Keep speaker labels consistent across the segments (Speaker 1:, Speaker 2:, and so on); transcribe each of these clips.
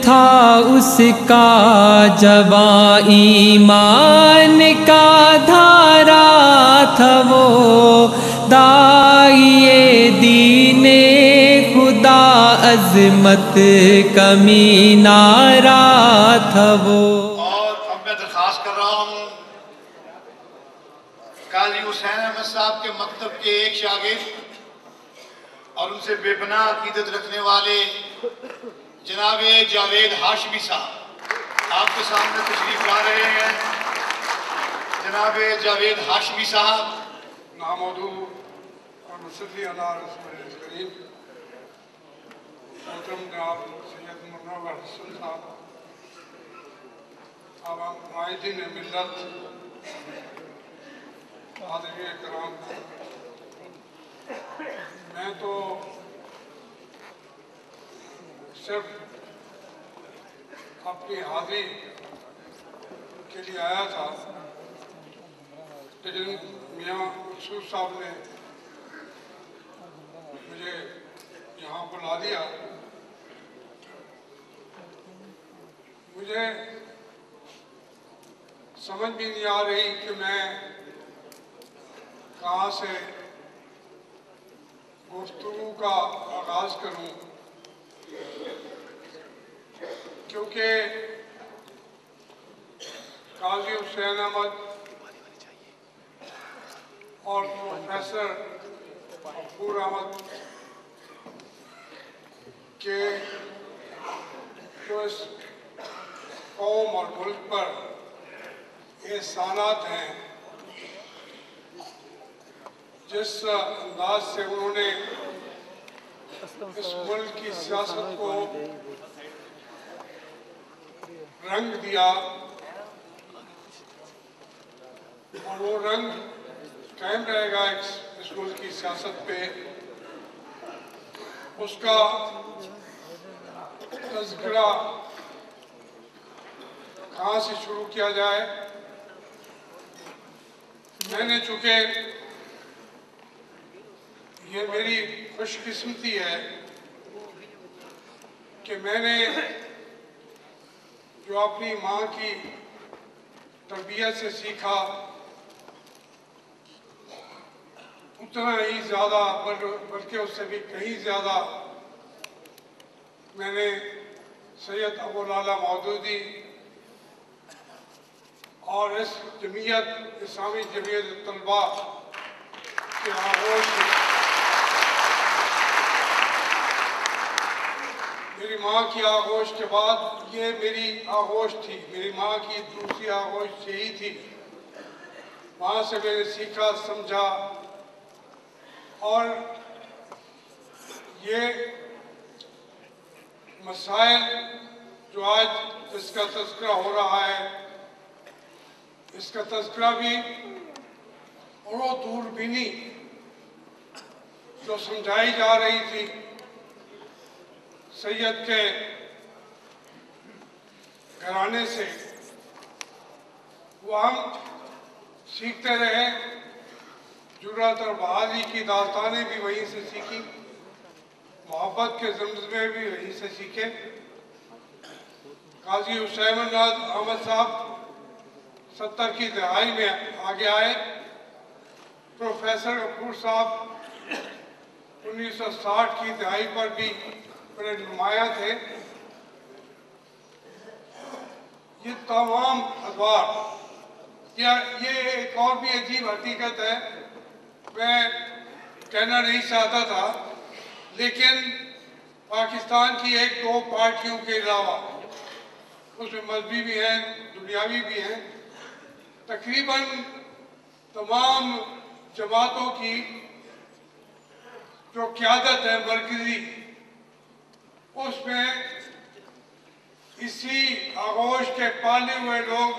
Speaker 1: था उसका जवां ईमान का धारा था वो, दाइए दीने खुदा अज़मत कमी नारा था वो।
Speaker 2: और अब मैं दरख्वास्त कर रहा हूँ काजी हुसैन अहमद साहब के मकतब के एक शागिर्द और उनसे बेपनाह अकीदत रखने वाले जनाब जावेद हाशमी साहब आपके सामने तशरीफ ला रहे हैं। जनाब जावेद हाशमी साहब
Speaker 3: नामोदू और मुसल्ली अला रसूल करीम मोहतरम जनाब सैयद मुनव्वर हसन साहब, आवाम मुआहिदीन मिल्लत, हाज़रीन किराम, मैं तो सिर्फ अपनी हाज़िरी के लिए आया था, लेकिन मियाँ मकसूद साहब ने मुझे यहाँ बुला दिया। मुझे समझ भी नहीं आ रही कि मैं कहाँ से गुफ्तगू का आगाज़ करूँ, क्योंकि काजी हुसैन अहमद और प्रोफेसर गफूर अहमद के जो इस कौम और मुल्क पर एहसानात हैं, जिस अंदाज से उन्होंने इस मुल्क की सियासत को रंग दिया और वो रंग कायम रहेगा इस मुल्क की सियासत पे, उसका तज़किरा कहाँ से शुरू किया जाए। मैंने चूँकि ये मेरी खुशकिस्मती है कि मैंने जो अपनी माँ की तरबियत से सीखा उतना ही ज़्यादा, बल्कि उससे भी कहीं ज़्यादा मैंने सैयद अबुल आला मौदूदी और इस जमीयत इस्लामी जमीयत तलबा के आगोश से मेरी माँ की आगोश के बाद ये मेरी आगोश थी। मेरी माँ की दूसरी आगोश यही थी। वहाँ से मैंने सीखा, समझा और ये मसाइल जो आज इसका तज़किरा हो रहा है, इसका तज़किरा भी और वो दूरबीनी जो समझाई जा रही थी सैयद के घराने से, वो हम सीखते रहे। जुर्रत और बहादुरी की दास्तानें भी वहीं से सीखी, मोहब्बत के ज़मज़मे भी वहीं से सीखे। काजी हुसैन अहमद साहब 70 की दहाई में आगे आए। प्रोफेसर गफूर साहब 1960 की दहाई पर भी बड़े नुमाया थे। ये तमाम अखबार, ये एक और भी अजीब हकीकत है, मैं कहना नहीं चाहता था, लेकिन पाकिस्तान की एक दो पार्टियों के अलावा उसमें मजहबी भी हैं, दुनियावी भी हैं, तकरीबन तमाम जमातों की जो क़यादत है मरकज़ी, उसमें इसी आगोश के पाले हुए लोग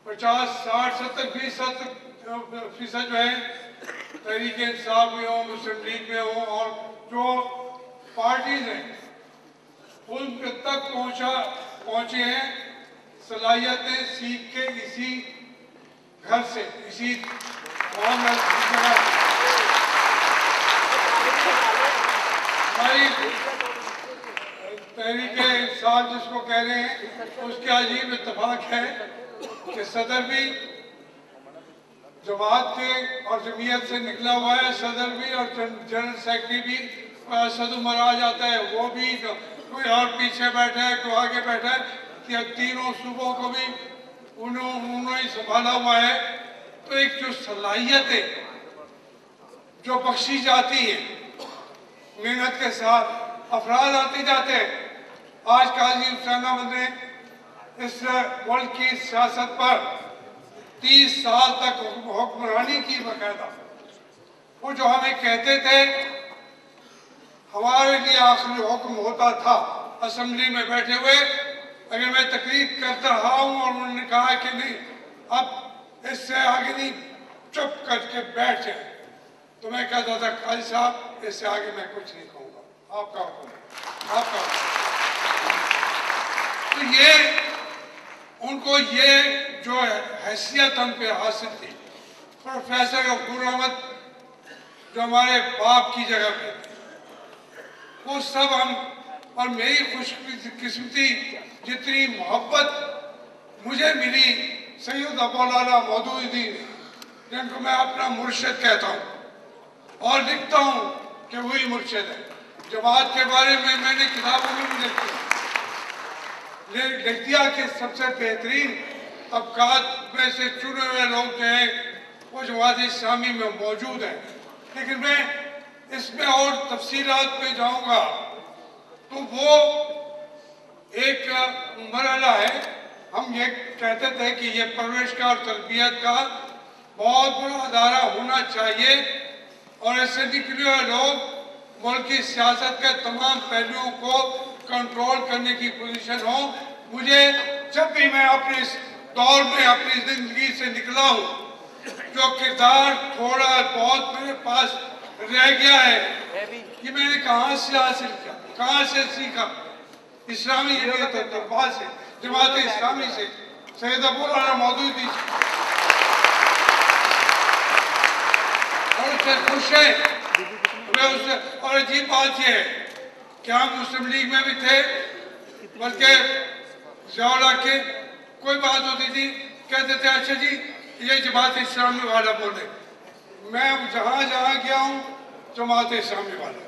Speaker 3: 50, 60, 70% जो है तहरीक इंसाफ में हो, मुस्लिम लीग में हो, और जो पार्टीज हैं उन तक पहुँचे हैं सलाहियतें सीख के इसी घर से, इसी हमारी तहरीक इंसाफ जिसको कह रहे हैं, उसके अजीब इत्तेफाक है कि सदर भी जमात के और जमीयत से निकला हुआ है, सदर भी और जनरल सेक्रेटरी भी असद उमर आ जाता है, वो भी कोई और पीछे बैठा है, कोई आगे बैठा है, कि तीनों सूबों को भी उन्होंने ही संभाला हुआ है। तो एक जो सलाहियत है जो बख्शी जाती है मेहनत के साथ, अफराद आते जाते हैं। आज काजी हुसैन अहमद ने इस मुल्क की सियासत पर 30 साल तक हुक्मरानी की बकायदा। वो जो हमें कहते थे, हमारे लिए आखिरी हुक्म होता था असेंबली में बैठे हुए, अगर मैं तकरीर करता रहा हूँ और उन्होंने कहा कि नहीं अब इससे आगे नहीं, चुप करके बैठ जाए, तो मैं कहता था काजी साहब इससे आगे मैं कुछ नहीं कहूँगा, आपका हुक्म है, आपका हुक्म। तो ये उनको ये जो हैसियत हम पे हासिल थी, प्रोफेसर गफूर अहमद जो हमारे बाप की जगह पे थे, वो सब हम, और मेरी खुशकिस्मती जितनी मोहब्बत मुझे मिली सैयद मौलाना मौदूदी, जिनको मैं अपना मुर्शिद कहता हूँ और लिखता हूँ कि वही मुर्शिद है। जमात के बारे में मैंने किताबों में भी लिख दिया कि सबसे बेहतरीन तबकात में से चुने हुए लोग जो हैं वो जमात इस्लामी में मौजूद हैं। लेकिन मैं इसमें और तफसीलात में जाऊंगा तो वो एक मरहला है। हम ये कहते थे कि ये परवरिश का और तरबियत का बहुत बड़ा अदारा होना चाहिए और ऐसे निकले हुए लोग मुल्क की सियासत के तमाम पहलुओं को कंट्रोल करने की पोजीशन हो। मुझे जब भी मैं अपने इस दौर में अपनी जिंदगी से निकला हूँ, जो किरदार थोड़ा बहुत मेरे पास रह गया है कि मैंने कहाँ से हासिल किया, कहाँ से सीखा, इस्लामी तलबा से, जमात इस्लामी से, सैयद मौलाना मौदूदी से, और उससे खुश है मैं उससे। और अजीब बात यह है कि हम मुस्लिम लीग में भी थे, बल्कि जौला के कोई बात होती थी कहते थे अच्छा जी ये जमात इस्लामी वाला बोले। मैं जहाँ जहाँ गया हूँ जमात इस्लामी वाला।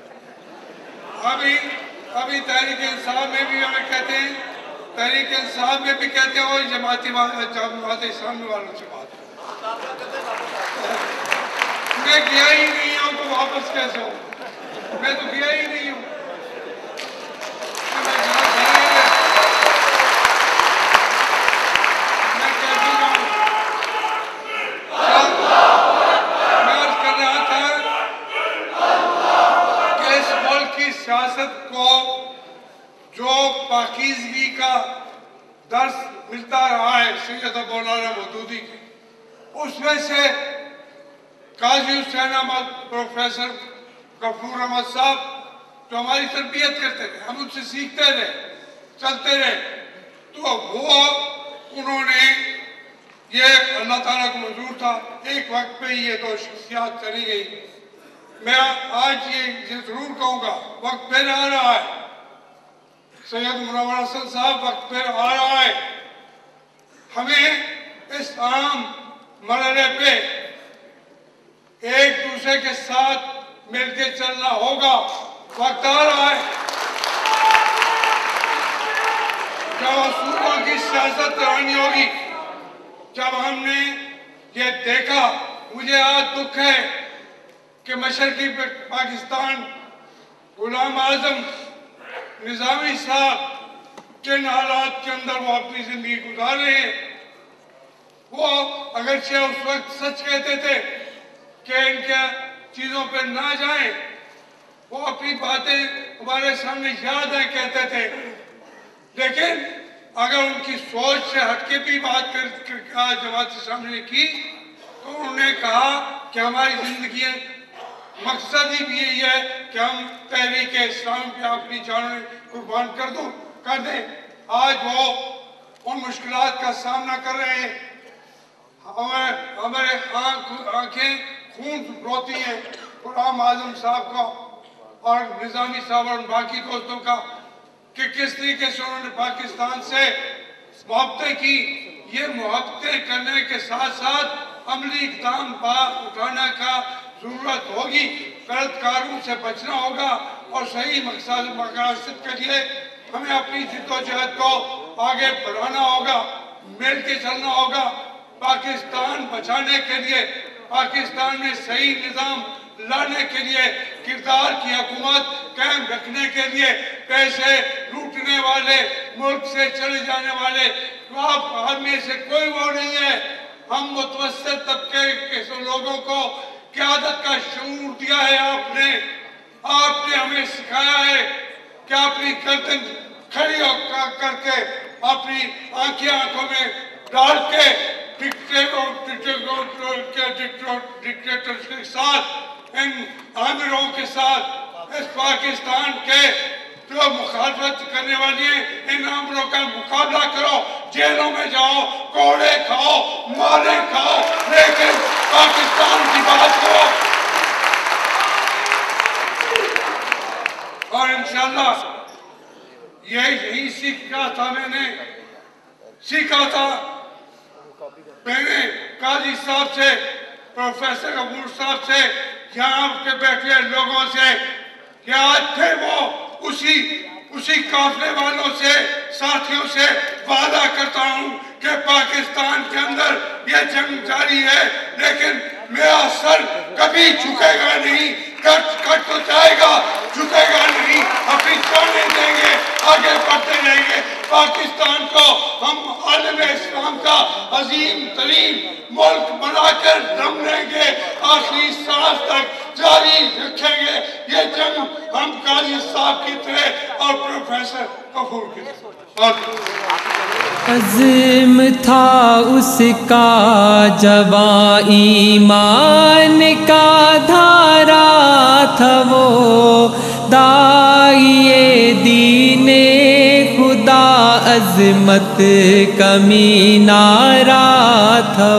Speaker 3: अभी तहरीक इंसाफ में भी हमें कहते हैं, तहरीक इंसाफ में भी कहते हैं और जमात इस्लामी वालों से बात। मैं गया ही नहीं हूँ तो वापस कैसे हूँ? मैं तो गया ही नहीं हूँ। मैं कैसे जाऊँ? मैं अर्ज कर रहा था कि इस मुल्क की सियासत को जो पाकीज़गी का दर्स मिलता रहा है सैयद मौलाना मौदूदी के, उसमें से काजी हुसैन अहमद, प्रोफेसर गफूर अहमद साहब जो हमारी तरबियत करते थे, हम उनसे सीखते रहे, चलते रहे, तो वो उन्होंने ये अल्लाह ताला को मंजूर था। एक वक्त पे ये दो शख्सियात चली गई। मैं आज ये जरूर कहूँगा वक्त फिर आ रहा है, सैयद मुनव्वर हसन साहब वक्त फिर आ रहा है। हमें इस आम मरहले पे एक दूसरे के साथ मिलकर चलना होगा। वक्त आ रहा है जब असूलों की सियासत करानी होगी। जब हमने ये देखा, मुझे आज दुख है कि मशरकी पाकिस्तान गुलाम आजम निजामी साहब जिन हालात के अंदर वो अपनी जिंदगी गुजार रहे हैं, वो अगरचे उस वक्त सच कहते थे कि इनके चीजों पर ना जाएं, वो अपनी बातें हमारे सामने याद है कहते थे। लेकिन अगर उनकी सोच से हटके भी बात कर जमात के सामने की तो उन्होंने कहा कि हमारी जिंदगी मकसद ही भी यही है कि हम तहरीक इस्लाम पे अपनी जान कुर्बान कर दें। आज वो उन मुश्किलात का सामना कर रहे हैं। हमारे आंखें खून रोती हैं गुलाम आजम साहब का और निजामी साहब और बाकी दोस्तों का कि किस तरीके से उन्होंने पाकिस्तान से मुहब्बतें की। ये मुहब्बतें करने के साथ साथ अमली इक़दाम उठाने का जरूरत होगी। गलतकारों से बचना होगा और सही मकसद के लिए हमें अपनी जिद्दोजहद को आगे बढ़ाना होगा, मिल के चलना होगा। पाकिस्तान बचाने के लिए, पाकिस्तान में सही निज़ाम लाने के लिए, किरदार की हुकूमत कायम रखने के लिए, पैसे लूटने वाले, मुल्क से चले जाने वाले आप में से कोई वो नहीं है। हम मुतवस्सित तबके के लोगों को क़यादत का शऊर दिया है आपने हमें सिखाया है कि अपनी गर्दन खड़ी करके, अपनी आंखों में डाल के डिक्टेटर्स के साथ, इन आमिरों के साथ, इस पाकिस्तान के जो मुखालफत करने वाली है, इन आमिरों का मुकाबला करो, जेलों में जाओ, कोड़े खाओ, मारे खाओ, लेकिन पाकिस्तान की बात करो। और इंशाल्लाह यही सीखा था मैंने काजी साहब से, प्रोफेसर अबूर साहब से, यहाँ के बैठे लोगों से, कि आज थे वो उसी काफले वालों से, साथियों से वादा करता हूँ कि पाकिस्तान के अंदर ये जंग जारी है, लेकिन मेरा सर कभी झुकेगा नहीं। कट तो जाएगा, झुकेगा नहीं, अपनी जानें देंगे, आगे बढ़ते रहेंगे। पाकिस्तान को हम आलम इस्लाम का अजीम तरीन मुल्क बनाकर दम लेंगे, आखिरी सांस तक जारी रखेंगे। ये जंग हम काजी साहब की तरह और प्रोफेसर गफूर की तरह।
Speaker 1: अज़्म था उसका जवां, ईमान का धारा था वो, दाइए दीने खुदा अज़मत का मीनारा था।